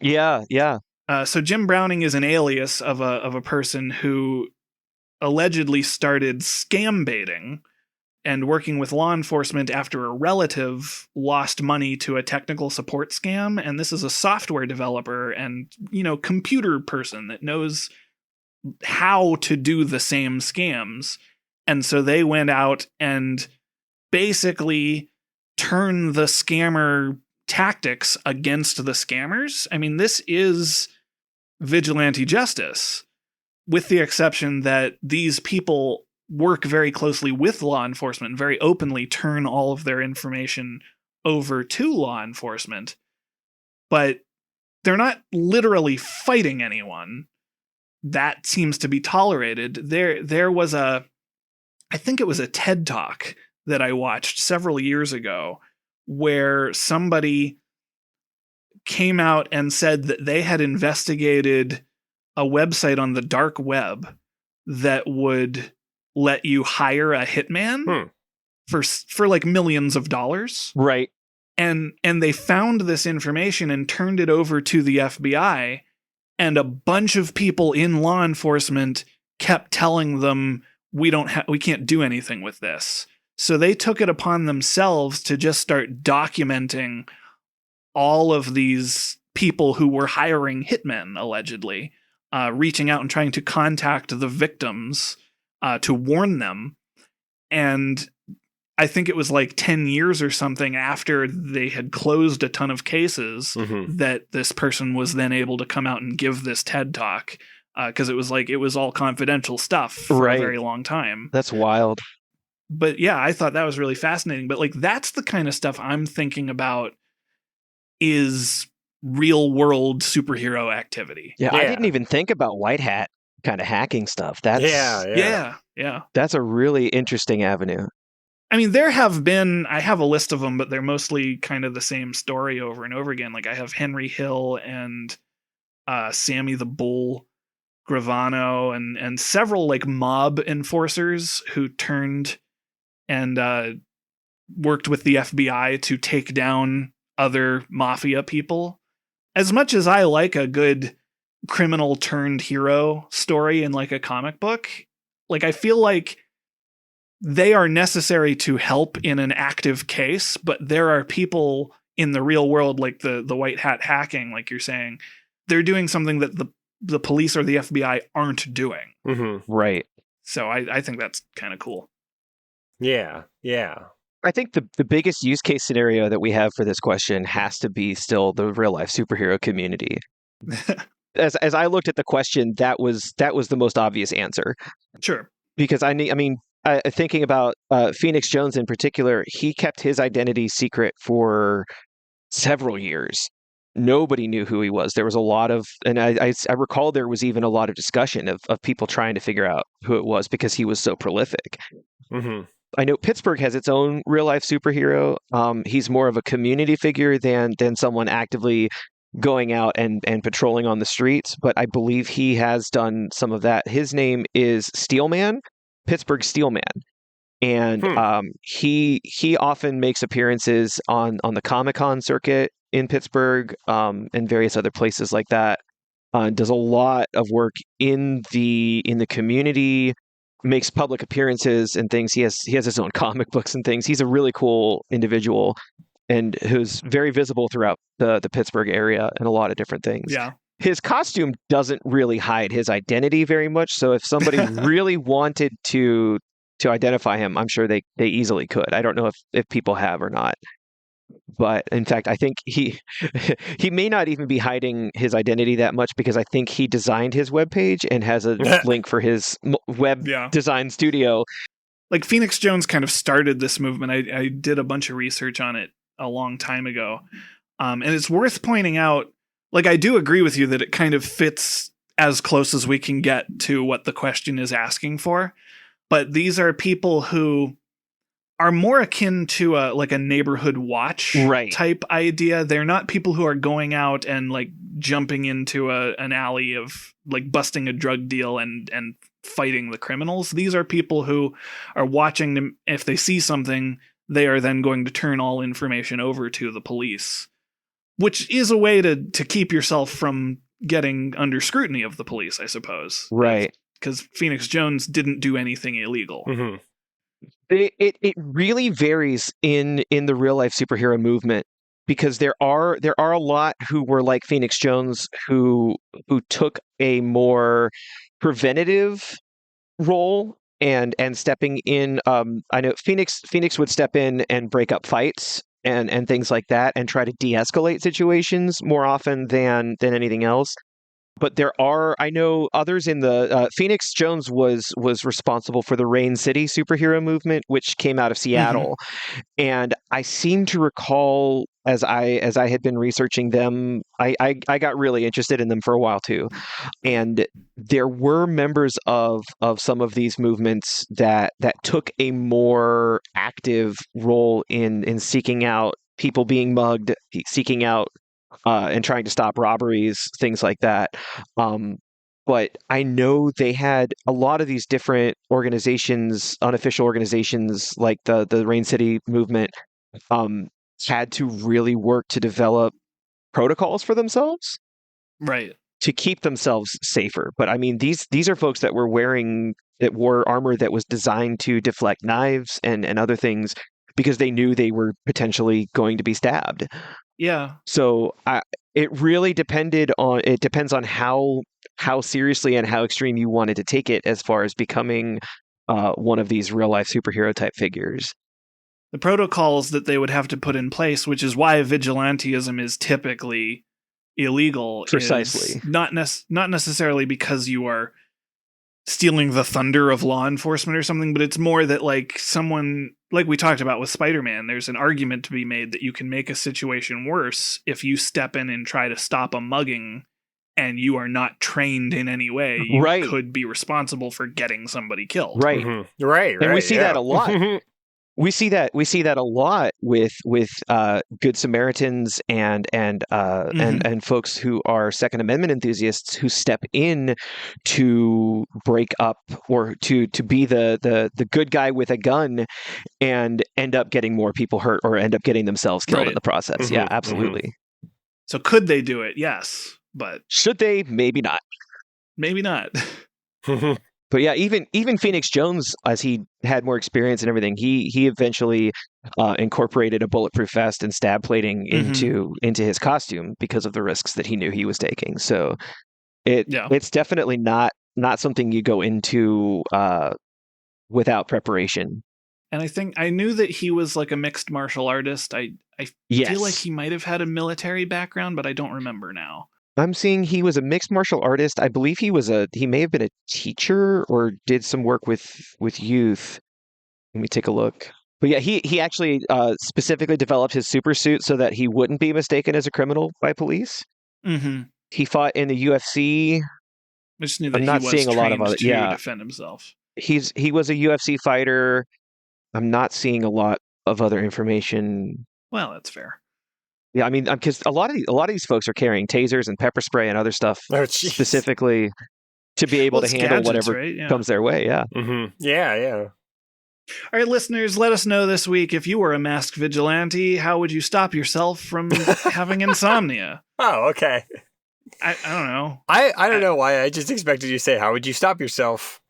Yeah. So Jim Browning is an alias of a person who allegedly started scam baiting and working with law enforcement after a relative lost money to a technical support scam. And this is a software developer and, computer person that knows how to do the same scams. And so they went out and basically turned the scammer tactics against the scammers. I mean, this is vigilante justice, with the exception that these people work very closely with law enforcement and very openly turn all of their information over to law enforcement. But they're not literally fighting anyone. That seems to be tolerated. There was I think it was a TED Talk that I watched several years ago where somebody came out and said that they had investigated a website on the dark web that would let you hire a hitman for like millions of dollars. Right. And they found this information and turned it over to the FBI, and a bunch of people in law enforcement kept telling them we can't do anything with this. So they took it upon themselves to just start documenting all of these people who were hiring hitmen, allegedly, reaching out and trying to contact the victims to warn them. And I think it was like 10 years or something after they had closed a ton of cases that this person was then able to come out and give this TED Talk, because it was all confidential stuff for a very long time. That's wild. But yeah, I thought that was really fascinating. But like, that's the kind of stuff I'm thinking about is real world superhero activity. Yeah, I didn't even think about white hat kind of hacking stuff. That's yeah. That's a really interesting avenue. I mean, I have a list of them, but they're mostly kind of the same story over and over again. Like I have Henry Hill and Sammy the Bull Gravano and several like mob enforcers who turned and worked with the FBI to take down other mafia people. As much as I like a good criminal turned hero story in like a comic book, like I feel like they are necessary to help in an active case, but there are people in the real world, like the white hat hacking, like you're saying, they're doing something that the police or the FBI aren't doing. Right. So I think that's kind of cool. Yeah. I think the biggest use case scenario that we have for this question has to be still the real life superhero community. As I looked at the question, that was the most obvious answer. Sure. Because thinking about Phoenix Jones in particular, he kept his identity secret for several years. Nobody knew who he was. There was a lot of, and I recall there was even a lot of discussion of people trying to figure out who it was because he was so prolific. I know Pittsburgh has its own real life superhero. He's more of a community figure than someone actively going out and patrolling on the streets, but I believe he has done some of that. His name is Steelman, Pittsburgh Steelman. And he often makes appearances on the Comic-Con circuit in Pittsburgh and various other places like that. Does a lot of work in the community, makes public appearances and things. He has his own comic books and things. He's a really cool individual and who's very visible throughout the Pittsburgh area and a lot of different things. Yeah. His costume doesn't really hide his identity very much. So if somebody really wanted to identify him, I'm sure they easily could. I don't know if people have or not. But in fact, I think he may not even be hiding his identity that much because I think he designed his webpage and has a link for his web design studio. Like Phoenix Jones kind of started this movement. I did a bunch of research on it a long time ago. And it's worth pointing out, like I do agree with you that it kind of fits as close as we can get to what the question is asking for. But these are people who are more akin to a neighborhood watch type idea. They're not people who are going out and like jumping into an alley of like busting a drug deal and fighting the criminals. These are people who are watching them. If they see something, they are then going to turn all information over to the police, which is a way to keep yourself from getting under scrutiny of the police, I suppose. Right. Because Phoenix Jones didn't do anything illegal. It really varies in the real life superhero movement, because there are a lot who were like Phoenix Jones who took a more preventative role and stepping in. I know Phoenix would step in and break up fights and things like that and try to de-escalate situations more often than anything else. But I know others in the Phoenix Jones was responsible for the Rain City superhero movement, which came out of Seattle. And I seem to recall, as I had been researching them, I got really interested in them for a while too. And there were members of some of these movements that took a more active role in seeking out people being mugged, seeking out and trying to stop robberies, things like that. But I know they had a lot of these different organizations, unofficial organizations like the Rain City movement, had to really work to develop protocols for themselves, Right, to keep themselves safer. But I mean, these are folks that wore armor that was designed to deflect knives and other things, because they knew they were potentially going to be stabbed. yeah. So it really depends on how seriously and how extreme you wanted to take it as far as becoming one of these real life superhero type figures. The protocols that they would have to put in place, which is why vigilantism is typically illegal, Precisely. is not necessarily because you are stealing the thunder of law enforcement or something, but it's more that, like, someone, like we talked about with Spider-Man, there's an argument to be made that you can make a situation worse if you step in and try to stop a mugging and you are not trained in any way. You Right. could be responsible for getting somebody killed. Right. Right. And we see that a lot. We see that a lot with Good Samaritans and folks who are Second Amendment enthusiasts who step in to break up or to be the good guy with a gun and end up getting more people hurt or end up getting themselves killed in the process. Yeah, absolutely. So could they do it? Yes, but should they? Maybe not. Maybe not. But yeah, even Phoenix Jones, as he had more experience and everything, he eventually incorporated a bulletproof vest and stab plating into his costume because of the risks that he knew he was taking. So it's definitely not something you go into without preparation. And I think I knew that he was like a mixed martial artist. I feel like he might have had a military background, but I don't remember now. I'm seeing he was a mixed martial artist. I believe he may have been a teacher or did some work with youth. Let me take a look. But yeah, he actually specifically developed his super suit so that he wouldn't be mistaken as a criminal by police. Mm-hmm. He fought in the UFC. I just knew that I'm not seeing a lot of other. To defend himself. He was a UFC fighter. I'm not seeing a lot of other information. Well, that's fair. Yeah, I mean, because a lot of these folks are carrying tasers and pepper spray and other stuff specifically to be able to handle whatever comes their way. Yeah. Mm-hmm. Yeah. All right, listeners, let us know this week, if you were a masked vigilante, how would you stop yourself from having insomnia? Oh, okay. I don't know. I don't know why. I just expected you to say, how would you stop yourself?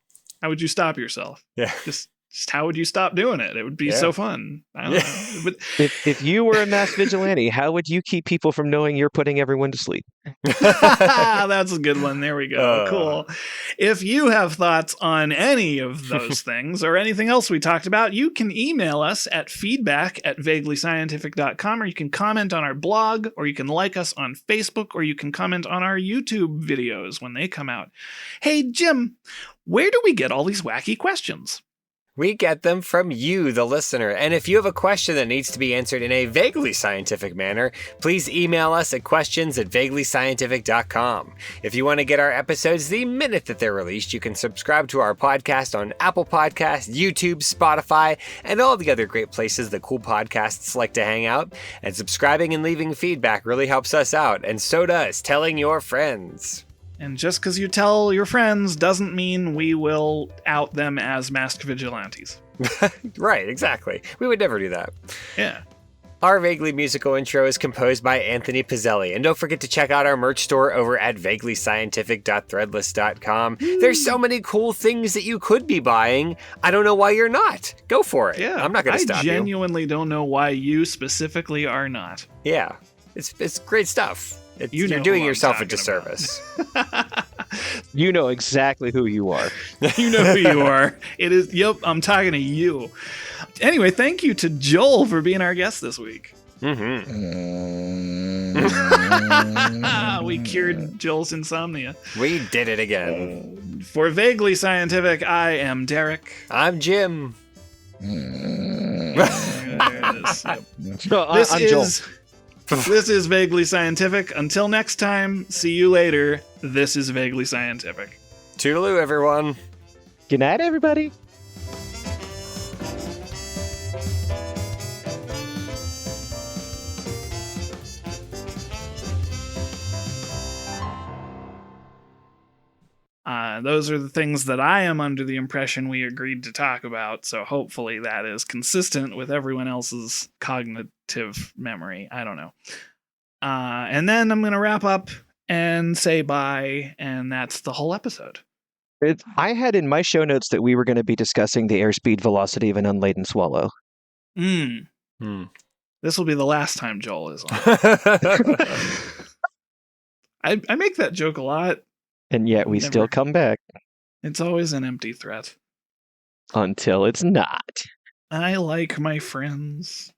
How would you stop yourself? Yeah. Just how would you stop doing it? It would be so fun. I don't know. But if you were a masked vigilante, how would you keep people from knowing you're putting everyone to sleep? That's a good one. There we go. Cool. If you have thoughts on any of those things or anything else we talked about, you can email us at feedback@vaguelyscientific.com, or you can comment on our blog, or you can like us on Facebook, or you can comment on our YouTube videos when they come out. Hey, Jim, where do we get all these wacky questions? We get them from you, the listener. And if you have a question that needs to be answered in a vaguely scientific manner, please email us at questions@vaguelyscientific.com. If you want to get our episodes the minute that they're released, you can subscribe to our podcast on Apple Podcasts, YouTube, Spotify, and all the other great places that cool podcasts like to hang out. And subscribing and leaving feedback really helps us out, and so does telling your friends. And just because you tell your friends doesn't mean we will out them as masked vigilantes. Right, exactly. We would never do that. Yeah. Our vaguely musical intro is composed by Anthony Pizzelli, and don't forget to check out our merch store over at vaguelyscientific.threadless.com. There's so many cool things that you could be buying. I don't know why you're not. Go for it. Yeah, I'm not going to stop you. I genuinely don't know why you specifically are not. Yeah, it's great stuff. You're know doing who I'm yourself a talking disservice. You know exactly who you are. You know who you are. It is. Yep, I'm talking to you. Anyway, thank you to Joel for being our guest this week. Mm-hmm. We cured Joel's insomnia. We did it again. For Vaguely Scientific, I am Derek. I'm Jim. There it is. Yep. No, I'm Joel. This is Vaguely Scientific. Until next time, see you later. This is Vaguely Scientific. Toodaloo, everyone. Good night, everybody. Those are the things that I am under the impression we agreed to talk about, so hopefully that is consistent with everyone else's cognitive memory. I don't know. And then I'm going to wrap up and say bye, and that's the whole episode. I had in my show notes that we were going to be discussing the airspeed velocity of an unladen swallow. This will be the last time Joel is on. I make that joke a lot. And yet we still come back. It's always an empty threat. Until it's not. I like my friends.